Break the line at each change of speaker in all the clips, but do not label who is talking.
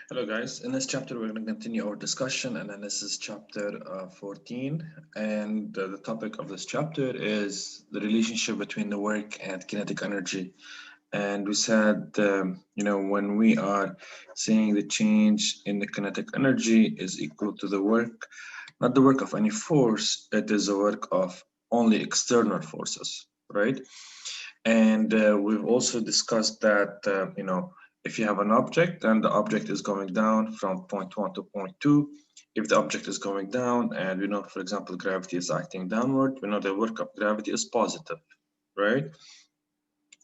Hello guys, in this chapter we're going to continue our discussion, and then this is chapter 14, and the topic of this chapter is the relationship between the work and kinetic energy. And we said, when we are saying the change in the kinetic energy is equal to the work, not the work of any force, it is the work of only external forces, right? And we've also discussed that, if you have an object and the object is going down from point 1 to point 2, if the object is going down and we know, for example, gravity is acting downward, we know the work of gravity is positive, right?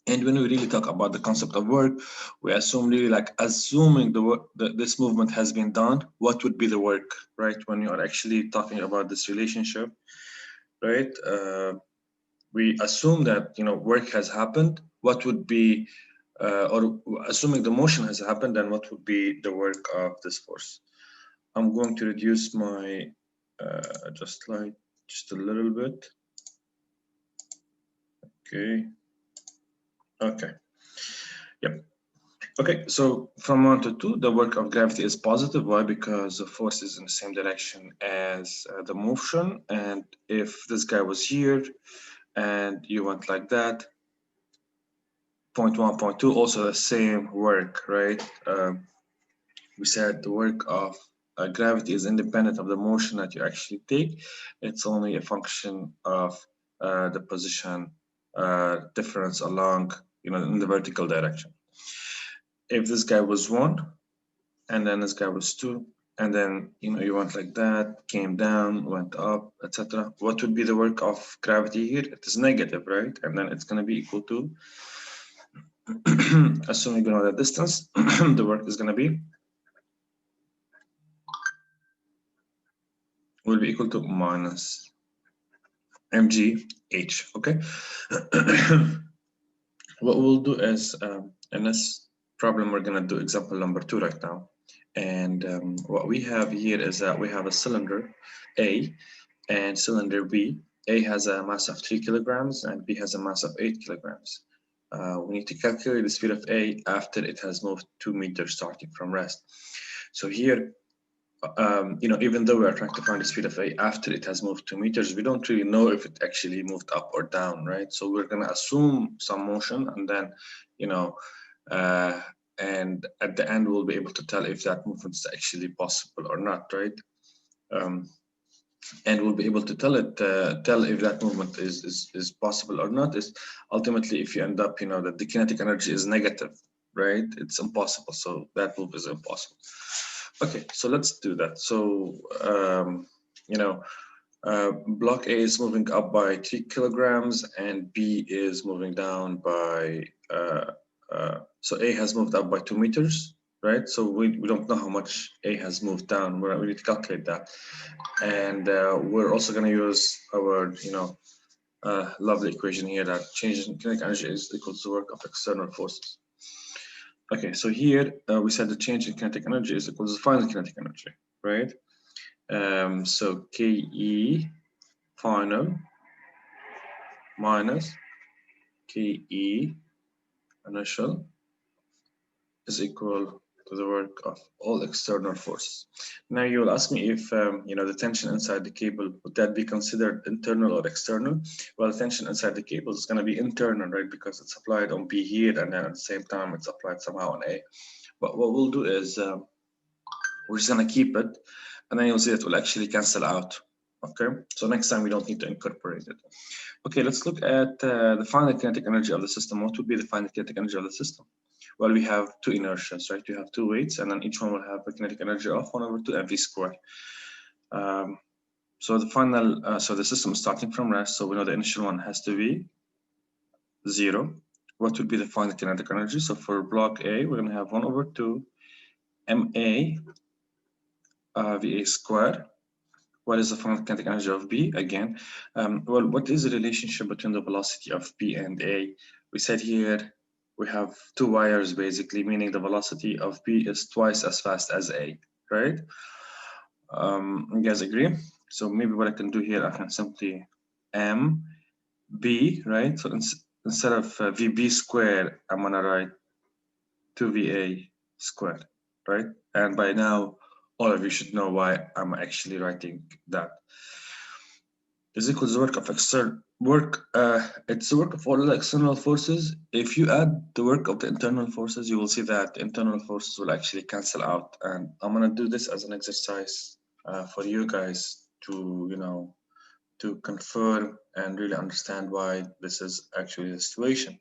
And when we really talk about the concept of work, we assume really like assuming the work that this movement has been done, what would be the work, right? When you are actually talking about this relationship, right? We assume that work has happened. What would be or assuming the motion has happened, then what would be the work of this force? I'm going to reduce my just a little bit. Okay. Yep. Okay, so from 1 to 2, the work of gravity is positive. Why? Because the force is in the same direction as the motion. And if this guy was here and you went like that, point 1, point 2, also the same work, right? We said the work of gravity is independent of the motion that you actually take. It's only a function of the position difference along, in the vertical direction. If this guy was 1, and then this guy was 2, and then you went like that, came down, went up, etc. What would be the work of gravity here? It is negative, right? And then it's going to be equal to, assuming you know the distance, the work is going to be will be equal to minus mgh. Okay. What we'll do is in this problem we're going to do example number 2 right now, and what we have here is that we have a cylinder A and cylinder B. A has a mass of 3 kilograms and B has a mass of 8 kilograms. We need to calculate the speed of A after it has moved 2 meters starting from rest. So here, even though we are trying to find the speed of A after it has moved 2 meters, we don't really know if it actually moved up or down, right? So we're going to assume some motion, and then, and at the end we'll be able to tell if that movement is actually possible or not, right? And we'll be able to tell if that movement is possible or not is ultimately if you end up, that the kinetic energy is negative, right? It's impossible. So that move is impossible. Okay, so let's do that. So, block A is moving up by 3 kilograms and B is moving down by, so A has moved up by 2 meters, right? So we don't know how much A has moved down. We need to calculate that. And we're also going to use our, lovely equation here that change in kinetic energy is equal to the work of external forces. Okay, so here we said the change in kinetic energy is equal to the final kinetic energy, right? So Ke final minus Ke initial is equal to the work of all external forces. Now you will ask me if the tension inside the cable, would that be considered internal or external? Well, the tension inside the cable is going to be internal, right? Because it's applied on B here, and then at the same time it's applied somehow on A. But what we'll do is we're just going to keep it, and then you'll see it will actually cancel out. Okay, so next time we don't need to incorporate it. Okay, let's look at the final kinetic energy of the system. What would be the final kinetic energy of the system? Well, we have 2 inertias, right? You have 2 weights, and then each one will have a kinetic energy of 1/2 mv squared. So the final, so the system is starting from rest, so we know the initial one has to be 0. What would be the final kinetic energy? So for block A, we're going to have 1/2 ma va squared. What is the final kinetic energy of B? Again, well, what is the relationship between the velocity of B and A? We said here we have 2 wires basically, meaning the velocity of B is twice as fast as A, right? You guys agree? So maybe what I can do here, I can simply MB, right? So instead of VB squared, I'm gonna write 2VA squared. right? And by now, all of you should know why I'm actually writing that. Is equals the work of external work. It's the work of all the external forces. If you add the work of the internal forces, you will see that the internal forces will actually cancel out. And I'm gonna do this as an exercise for you guys to, to confirm and really understand why this is actually the situation.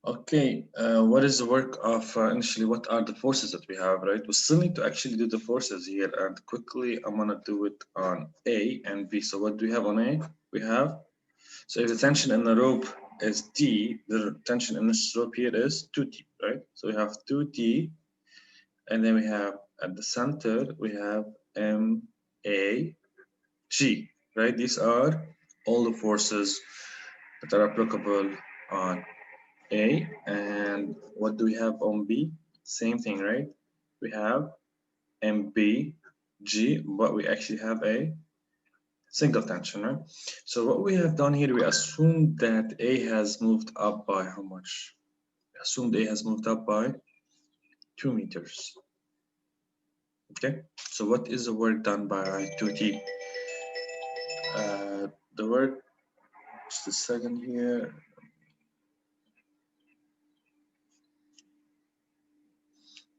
Okay, what is the work of initially? What are the forces that we have, right? We still need to actually do the forces here, and quickly I'm gonna do it on A and B. So what do we have on A? We have, so if the tension in the rope is T, the tension in this rope here is 2T, right? So we have 2T, and then we have at the center we have MAG, right? These are all the forces that are applicable on A. And what do we have on B? Same thing, right? We have MBG, but we actually have a single tension, right? So what we have done here, we assumed that A has moved up by how much? We assumed A has moved up by 2 meters. Okay, so what is the work done by 2T? The work, just a second here.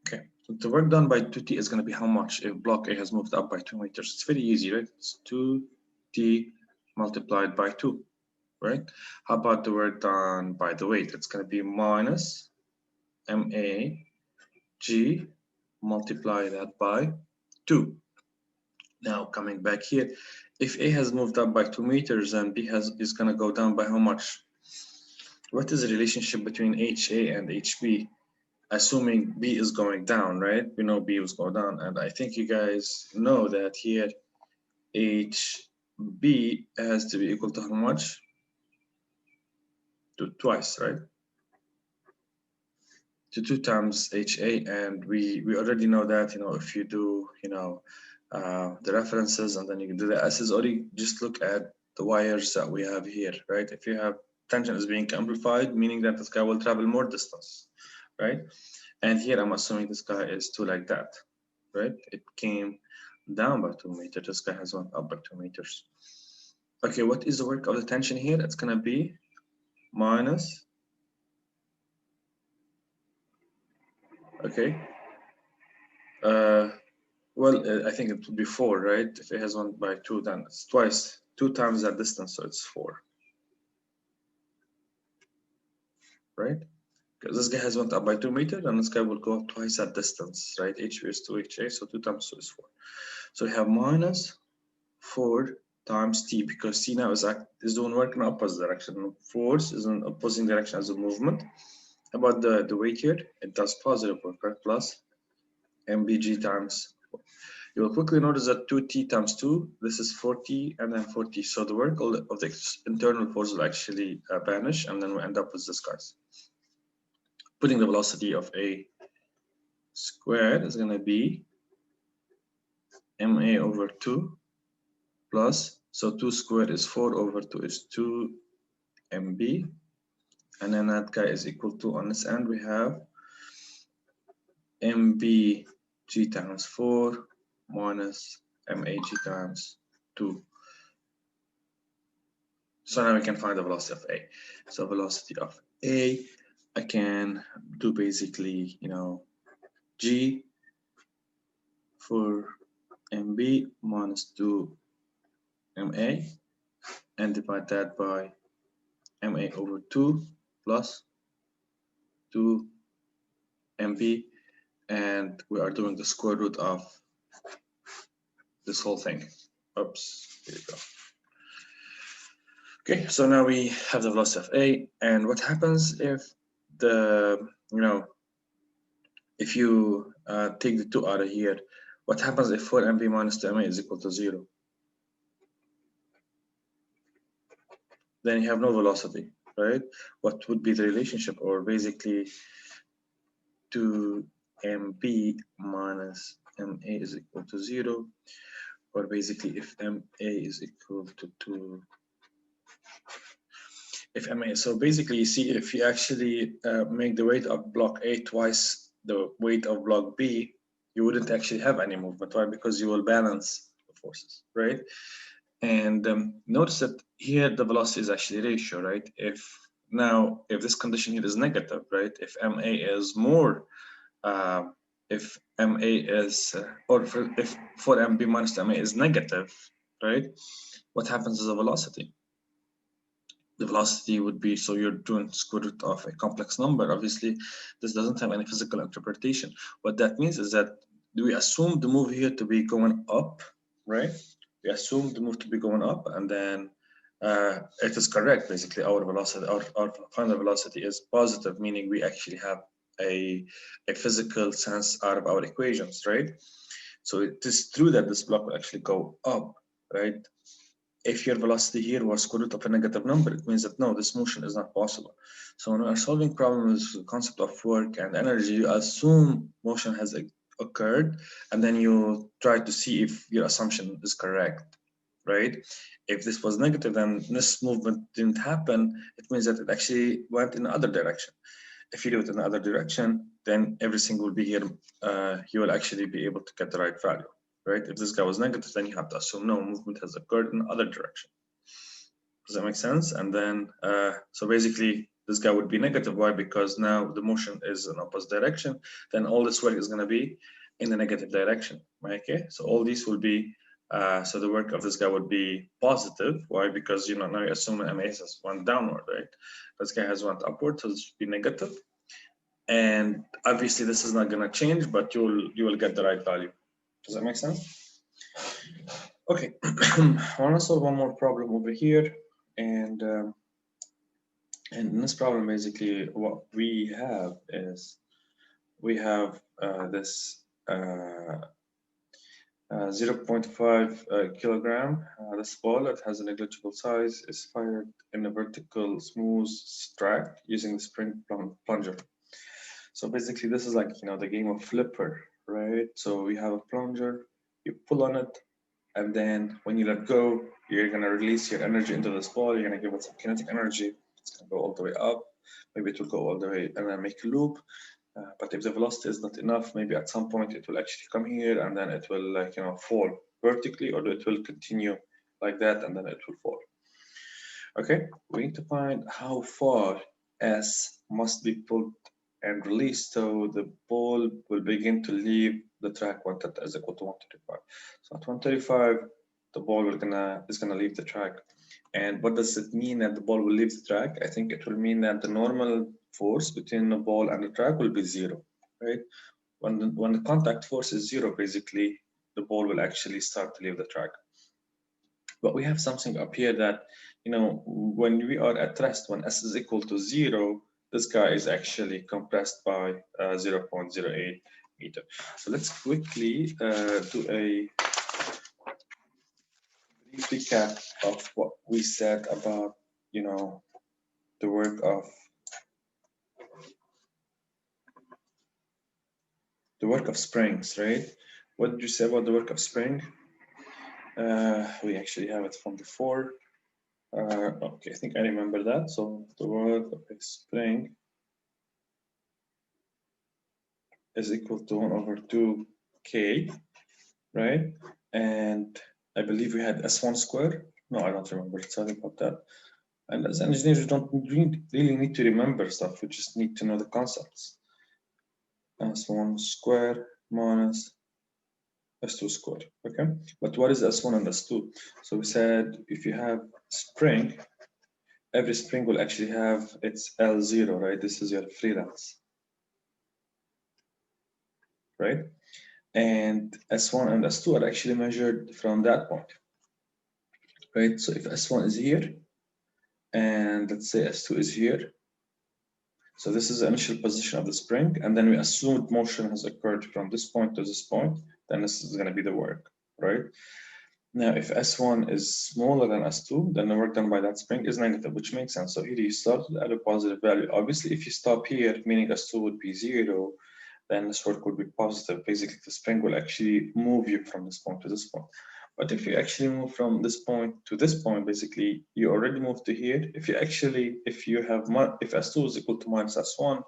Okay, so the work done by 2T is going to be how much if block A has moved up by 2 meters? It's very easy, right? It's 2T multiplied by 2, right? How about the work done by the weight? It's going to be minus MAG, multiply that by 2. Now coming back here, if A has moved up by 2 meters and B is going to go down by how much? What is the relationship between HA and HB? Assuming B is going down, right? We know B was going down, and I think you guys know that here HB has to be equal to how much? To twice, right? To 2 times HA, and we already know that, if you do, the references and then you can do the S's, or you just look at the wires that we have here, right? If you have tension is being amplified, meaning that this guy will travel more distance, right? And here I'm assuming this guy is 2 like that, right? It came down by 2 meters. This guy has went up by 2 meters. Okay, what is the work of the tension here? It's gonna be minus, okay. Well, I think it would be 4, right? If it has 1 by 2, then it's twice, 2 times that distance, so it's 4, right? Because this guy has went up by 2 meters, and this guy will go up twice that distance, right? HV is 2 HA, so 2 times 2 is 4. So we have minus 4 times T, because T now is doing work in the opposite direction. Force is in opposing direction as a movement. About the weight here, it does positive work, right? Plus MBG times. You will quickly notice that 2T times 2, this is 4T and then 4T. So the work of the internal force will actually vanish, and then we end up with this, guys. Putting the velocity of A squared is going to be MA over 2 plus, so 2 squared is 4 over 2 is 2 MB. And then that guy is equal to, on this end, we have MBG times 4 minus MAG times 2. So now we can find the velocity of A. So velocity of A, I can do basically, G for MB minus 2 MA, and divide that by MA over 2 plus 2 MB, and we are doing the square root of this whole thing. Oops, here we go. Okay, so now we have the velocity of A, and what happens if if you take the 2 out of here, what happens if 4 MB minus 2 MA is equal to 0? Then you have no velocity, right? What would be the relationship? Or basically 2 MB minus MA is equal to 0, or basically if MA is equal to 2, if MA, so basically you see if you actually make the weight of block A twice the weight of block B, you wouldn't actually have any movement. Why? Because you will balance the forces, right? And notice that here the velocity is actually ratio, right? If this condition here is negative, right? If MA is more, if MA is, if for MB minus MA is negative, right? What happens is the velocity. The velocity would be, so you're doing square root of a complex number. Obviously, this doesn't have any physical interpretation. What that means is that we assume the move here to be going up, right? We assume the move to be going up, and then it is correct. Basically, our velocity, our final velocity is positive, meaning we actually have a physical sense out of our equations, right? So it is true that this block will actually go up, right? If your velocity here was square root of a negative number, it means that no, this motion is not possible. So when we are solving problems with the concept of work and energy, you assume motion has occurred, and then you try to see if your assumption is correct, right? If this was negative, then this movement didn't happen. It means that it actually went in the other direction. If you do it in the other direction, then everything will be here. You will actually be able to get the right value, right? If this guy was negative, then you have to assume no movement has occurred in the other direction. Does that make sense? And then, so basically, this guy would be negative. Why? Because now the motion is in opposite direction. Then all this work is going to be in the negative direction. Okay, so all these will be. So the work of this guy would be positive. Why? Because now you assume MA has went downward, right? This guy has went upward, so this would be negative. And obviously this is not going to change, but you will get the right value. Does that make sense? Okay, I want to solve one more problem over here, and in this problem, basically, what we have is we have this 0.5 kilogram. This ball that has a negligible size is fired in a vertical smooth track using the spring plunger. So basically, this is like the game of flipper, right? So we have a plunger, you pull on it, and then when you let go, you're gonna release your energy into this ball. You're gonna give it some kinetic energy. It's gonna go all the way up. Maybe it will go all the way and then make a loop. But if the velocity is not enough, maybe at some point it will actually come here and then it will fall vertically, or it will continue like that and then it will fall. Okay, we need to find how far S must be pulled and released so the ball will begin to leave the track when theta is equal to 135. So at 135, the ball is gonna leave the track. And what does it mean that the ball will leave the track? I think it will mean that the normal force between the ball and the track will be zero, right? When the contact force is zero, basically the ball will actually start to leave the track. But we have something up here that, when we are at rest, when S is equal to 0, this guy is actually compressed by 0.08 meter. So let's quickly do a brief recap of what we said about, the work of springs, right? What did you say about the work of spring? We actually have it from before. Okay, I think I remember that. So the work of a spring is equal to 1/2k, right? And I believe we had S1 square. No, I don't remember. Sorry about that. And as engineers, we don't really need to remember stuff. We just need to know the concepts. S1 square minus S2 square, okay? But what is S1 and S2? So we said if you have spring, every spring will actually have its L0, right? This is your free length, right? And S1 and S2 are actually measured from that point, right? So if S1 is here, and let's say S2 is here, so this is the initial position of the spring, and then we assumed motion has occurred from this point to this point, then this is going to be the work, right? Now, if S1 is smaller than S2, then the work done by that spring is negative, which makes sense. So here you started at a positive value. Obviously, if you stop here, meaning S2 would be 0, then this work would be positive. Basically, the spring will actually move you from this point to this point. But if you actually move from this point to this point, basically, you already moved to here. If S2 is equal to minus S1,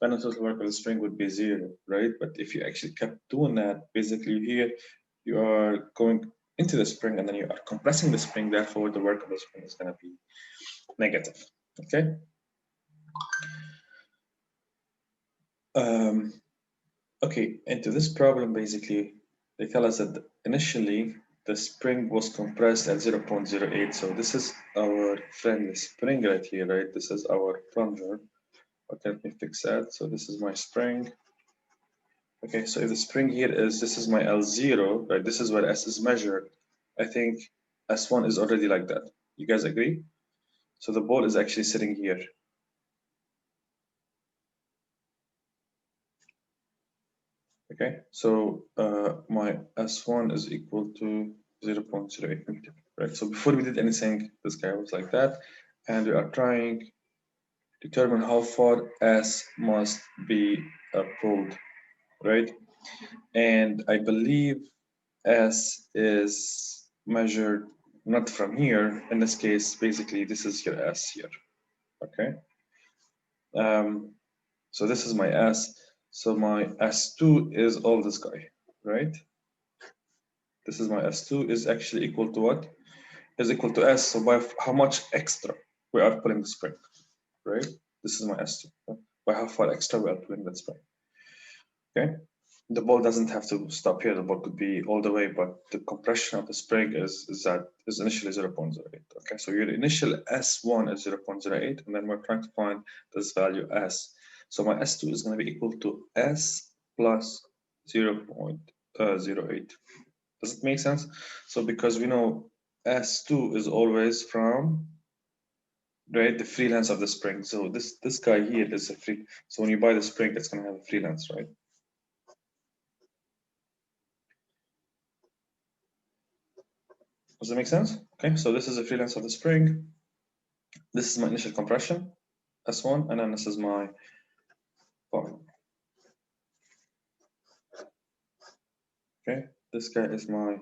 then the total work of the spring would be 0, right? But if you actually kept doing that, basically here you are going into the spring and then you are compressing the spring, therefore the work of the spring is going to be negative. Okay. Okay, into this problem, basically, they tell us that initially the spring was compressed at 0.08. So this is our friendly spring right here, right? This is our plunger. Okay, let me fix that. So this is my spring. Okay, so if the spring here is, this is my L0, right? This is where S is measured. I think S1 is already like that. You guys agree? So the ball is actually sitting here. Okay, so my S1 is equal to 0.08 millimeter, right? So before we did anything, this guy was like that, and we are trying to determine how far S must be pulled, right? And I believe S is measured not from here. In this case, basically, this is your S here, okay? So this is my S. So my S2 is all this guy, right? This is my S2 is actually equal to what? Is equal to S. So by how much extra we are pulling the spring, right? This is my S2. By how far extra we are pulling that spring. Okay. The ball doesn't have to stop here. The ball could be all the way, but the compression of the spring is initially 0.08. Okay. So your initial S1 is 0.08, and then we're trying to find this value S. So my S2 is going to be equal to S plus 0.08. Does it make sense? So because we know S2 is always from, right, the free length of the spring. So this guy here is a free. So when you buy the spring, it's going to have a free length, right? Does that make sense? Okay, so this is the free length of the spring. This is my initial compression, S1, and then this is my final. Okay, this guy is my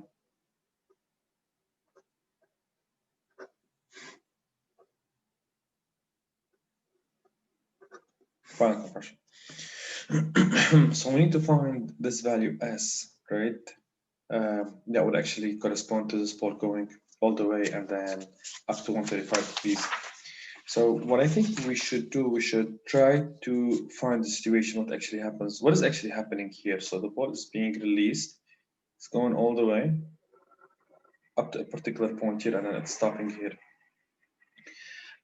final compression. So we need to find this value S, right? That would actually correspond to this ball going all the way and then up to 135 degrees. So what I think we should do, we should try to find the situation, what actually happens. What is actually happening here? So the ball is being released. It's going all the way up to a particular point here, and then it's stopping here.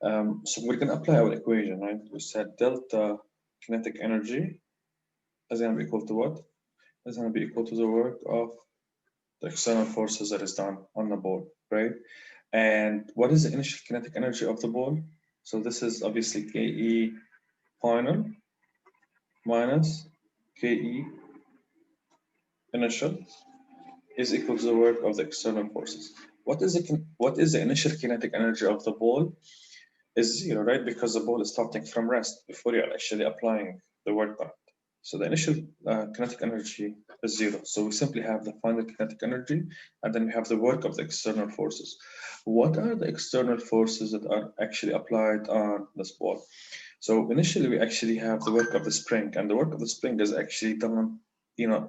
So we're going to apply our equation, right? We said delta kinetic energy is going to be equal to what? Is going to be equal to the work of the external forces that is done on the ball, right? And what is the initial kinetic energy of the ball? So this is obviously KE final minus KE initial is equal to the work of the external forces. What is the initial kinetic energy of the ball? Is 0, right? Because the ball is starting from rest before you are actually applying the work on it. So the initial kinetic energy is 0. So we simply have the final kinetic energy, and then we have the work of the external forces. What are the external forces that are actually applied on this ball? So initially we actually have the work of the spring, and the work of the spring is actually done,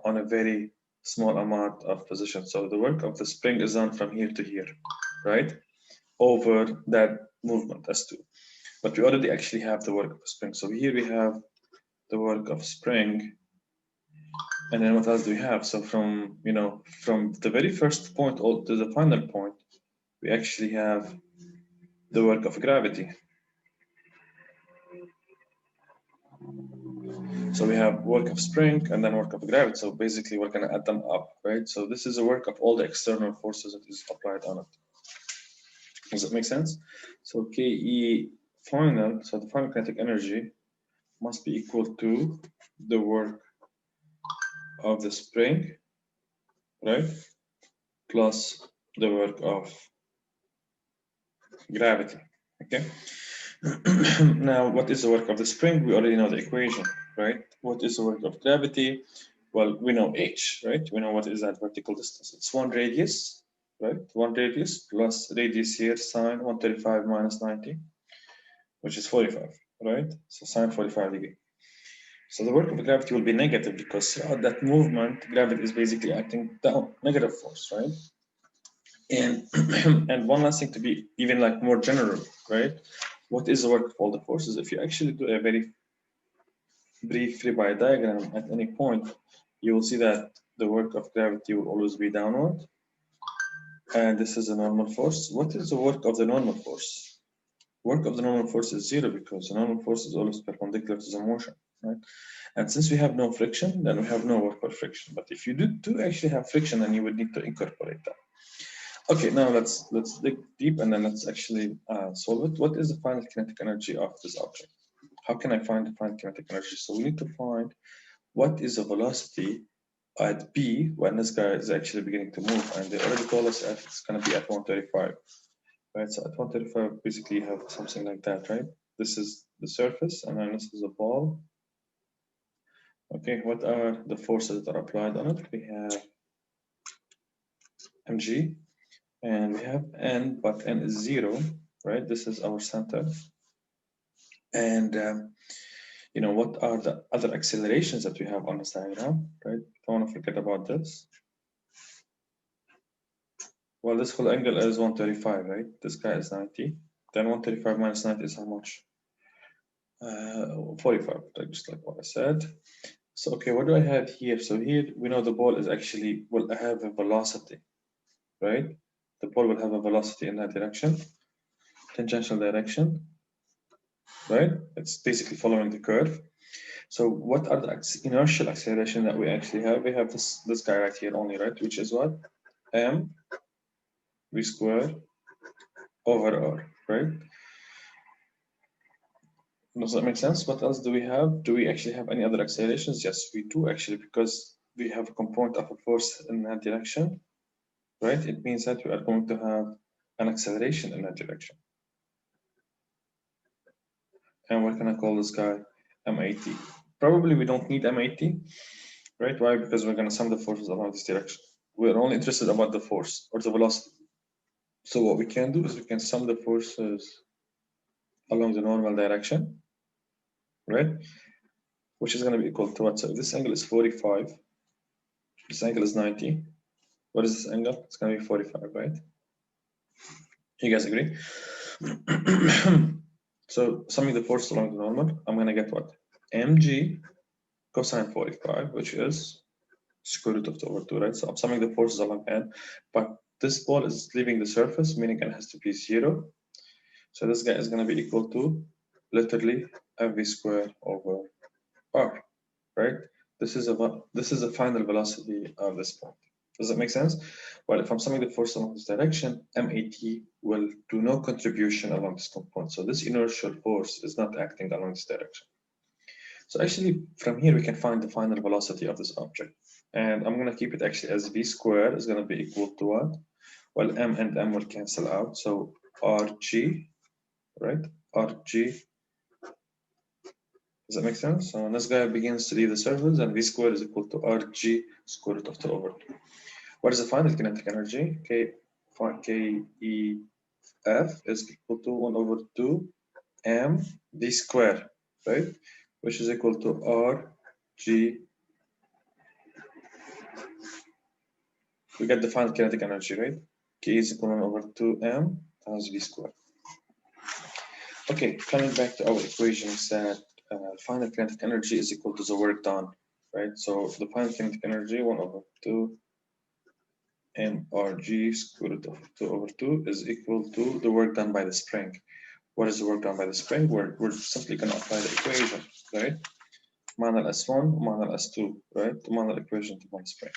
on a very small amount of position. So the work of the spring is done from here to here, right? Over that movement S2. But we already actually have the work of spring. So here we have the work of spring. And then what else do we have? So from the very first point to the final point, we actually have the work of gravity. So we have work of spring and then work of gravity. So basically we're going to add them up, right? So this is a work of all the external forces that is applied on it. Does that make sense? So KE final, so the final kinetic energy must be equal to the work of the spring, right? Plus the work of gravity, okay? Now, what is the work of the spring? We already know the equation, right? What is the work of gravity? Well, we know h, right? We know what is that vertical distance. It's 1 radius, right? 1 radius plus radius here, sine 135 minus 90, which is 45, right? So sine 45 degree. So the work of gravity will be negative because throughout that movement, gravity is basically acting down, negative force, right? And and one last thing to be even like more general, right? What is the work of all the forces? If you actually do a very brief free body diagram at any point, you will see that the work of gravity will always be downward, and this is a normal force. What is the work of the normal force? Work of the normal force is zero because the normal force is always perpendicular to the motion, right? And since we have no friction, then we have no work for friction. But if you do actually have friction, then you would need to incorporate that. Okay, now let's dig deep and then let's actually solve it. What is the final kinetic energy of this object? How can I find the final kinetic energy? So we need to find what is the velocity at B when this guy is actually beginning to move, and they already told us that it's going to be at 135, right? So at 135, basically you have something like that, right? This is the surface, and then this is a ball. Okay, what are the forces that are applied on it? We have mg, and we have n, but n is 0, right? This is our center. And you know, what are the other accelerations that we have on this diagram, right? Don't want to forget about this. Well, this whole angle is 135, right? This guy is 90. Then 135 minus 90 is how much? 45, just like what I said. So, okay, what do I have here? So here we know the ball is actually will have a velocity, right? The ball will have a velocity in that direction, tangential direction, right? It's basically following the curve. So what are the inertial acceleration that we actually have? We have this guy right here only, right? Which is what? M v squared over r, right? Does that make sense? What else do we have? Do we actually have any other accelerations? Yes, we do actually, because we have a component of a force in that direction, right? It means that we are going to have an acceleration in that direction. And what can I call this guy? M80. Probably we don't need M80, right? Why? Because we're going to sum the forces along this direction. We're only interested about the force or the velocity. So what we can do is we can sum the forces along the normal direction, right? Which is going to be equal to what? So this angle is 45. This angle is 90. What is this angle? It's going to be 45, right? You guys agree? So summing the forces along the normal, I'm going to get what? mg cosine 45, which is square root of 2 over 2, right? So I'm summing the forces along n, but this ball is leaving the surface, meaning n has to be 0. So this guy is going to be equal to literally mv squared over r, right? This is a final velocity of this point. Does that make sense? Well, if I'm summing the force along this direction, MAT will do no contribution along this point. So this inertial force is not acting along this direction. So actually, from here, we can find the final velocity of this object. And I'm going to keep it actually as v squared is going to be equal to what? Well, m and m will cancel out. So rg, right? Rg. Does that make sense? So when this guy begins to leave the surface, and v squared is equal to rg square root of 2 over 2. What is the final kinetic energy? KEF is equal to 1 over 2 m v squared, right? Which is equal to rg. We get the final kinetic energy, right? K is equal to 1 over 2 m times v squared. Okay, coming back to our equations, that final kinetic energy is equal to the work done, right? So the final kinetic energy, 1 over 2 mRg square root of 2 over 2 is equal to the work done by the spring. What is the work done by the spring? We're simply going to apply the equation, right? معنى S1 ومعنى S2, right? معنى equation to one spring.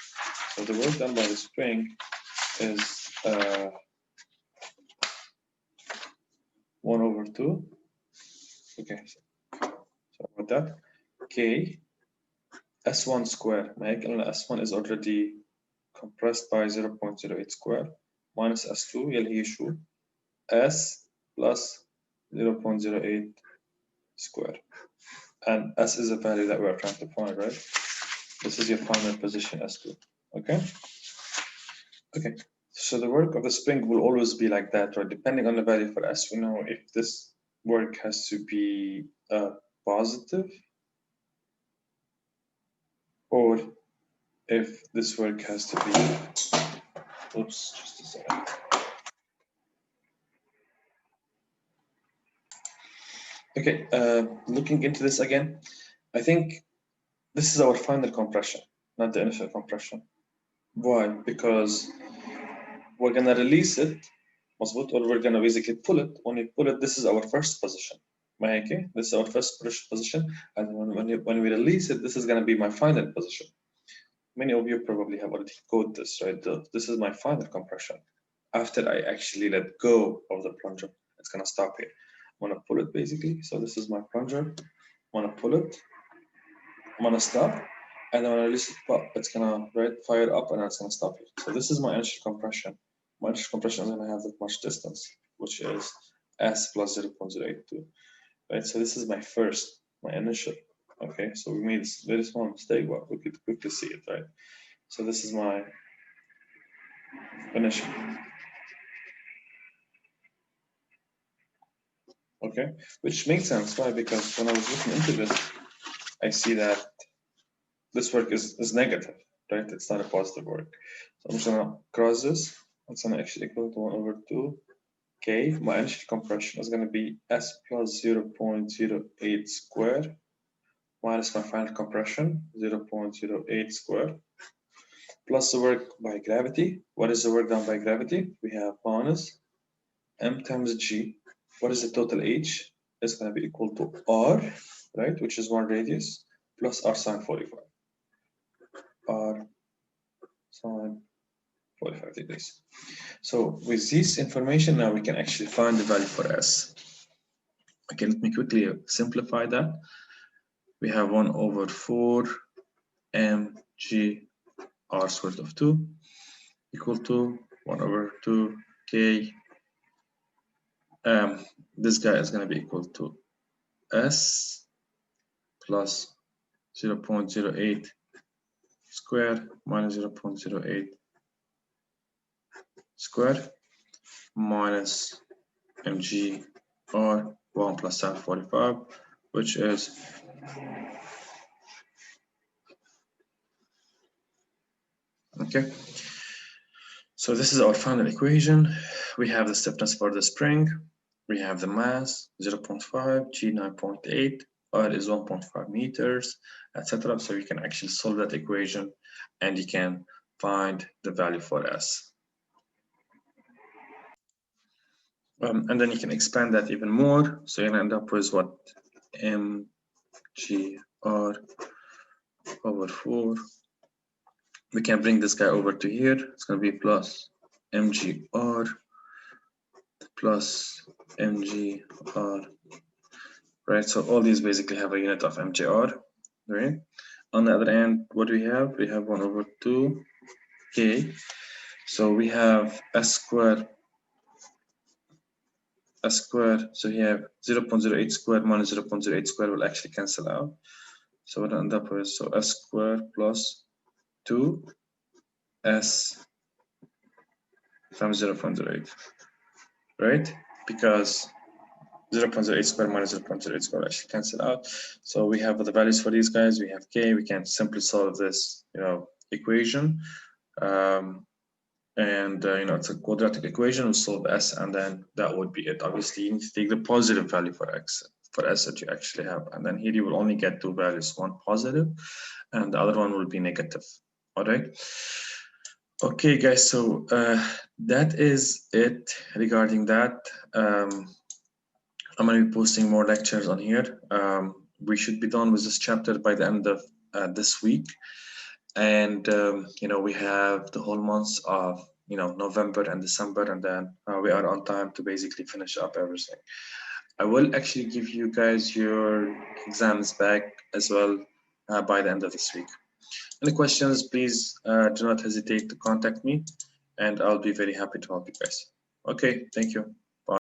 So the work done by the spring is 1 over 2. Okay, so about that. K S1 square. S1 is already compressed by 0.08 square minus S2 يلي هي شو? S plus 0.08 square. And S is a value that we're trying to find, right? This is your final position S2. Okay? Okay. So the work of the spring will always be like that, right? Depending on the value for S, we know if this work has to be positive, or if this work has to be, oops, just a second. Okay, looking into this again, I think this is our final compression, not the initial compression. Why? Because we're gonna release it, مظبوط, or we're gonna basically pull it. When we pull it, this is our first position. Okay, this is our first position, and when we release it, this is gonna be my final position. Many of you probably have already coded this, right? This is my final compression. After I actually let go of the plunger, it's gonna stop here. I'm gonna pull it basically. So this is my plunger. I'm gonna pull it. I'm gonna stop, and then when I release it, it's gonna fire up, and it's gonna stop here. So this is my initial compression. My initial compression is gonna have that much distance, which is s plus 0.082. Right. So this is my initial. Okay. So we made this very small mistake, but we could quickly see it, right? So this is my initial. Okay, which makes sense. Why? Because when I was looking into this, I see that this work is negative, right? It's not a positive work. So I'm just gonna cross this. It's gonna actually equal to 1 over 2 K. My initial compression is gonna be S plus 0.08 square minus my final compression, 0.08 square, plus the work by gravity. What is the work done by gravity? We have minus M times G. What is the total H? It's going to be equal to R, right, which is 1 radius, plus R sine 45. R sine 45 degrees. So with this information, now we can actually find the value for S. Okay, let me quickly simplify that. We have 1 over 4 mg r squared of 2 equal to 1 over 2 k. This guy is going to be equal to S plus 0.08 square minus 0.08 square minus mg or 1 plus sine 45, which is okay. So this is our final equation. We have the stiffness for the spring. We have the mass 0.5, g 9.8, r is 1.5 meters, etc. So you can actually solve that equation and you can find the value for S. And then you can expand that even more. So you're gonna end up with what? mgr over 4. We can bring this guy over to here. It's gonna be plus mgr plus mgr, right? So all these basically have a unit of mgr, right? On the other end, what do we have? We have 1 over 2 k. So we have s squared. So you have 0.08 squared minus 0.08 squared will actually cancel out. So we'll end up with s squared plus 2 s times 0.08, right? Because 0.08 squared minus 0.08 squared actually cancel out. So we have the values for these guys. We have k. We can simply solve this, equation. It's a quadratic equation. We solve s, and then that would be it. Obviously, you need to take the positive value for x, for s that you actually have, and then here you will only get 2 values, one positive, and the other one will be negative. All right. Okay, guys. So that is it regarding that. I'm going to be posting more lectures on here. We should be done with this chapter by the end of this week. And, we have the whole months of, November and December, and then we are on time to basically finish up everything. I will actually give you guys your exams back as well by the end of this week. Any questions, please do not hesitate to contact me, and I'll be very happy to help you guys. Okay, thank you.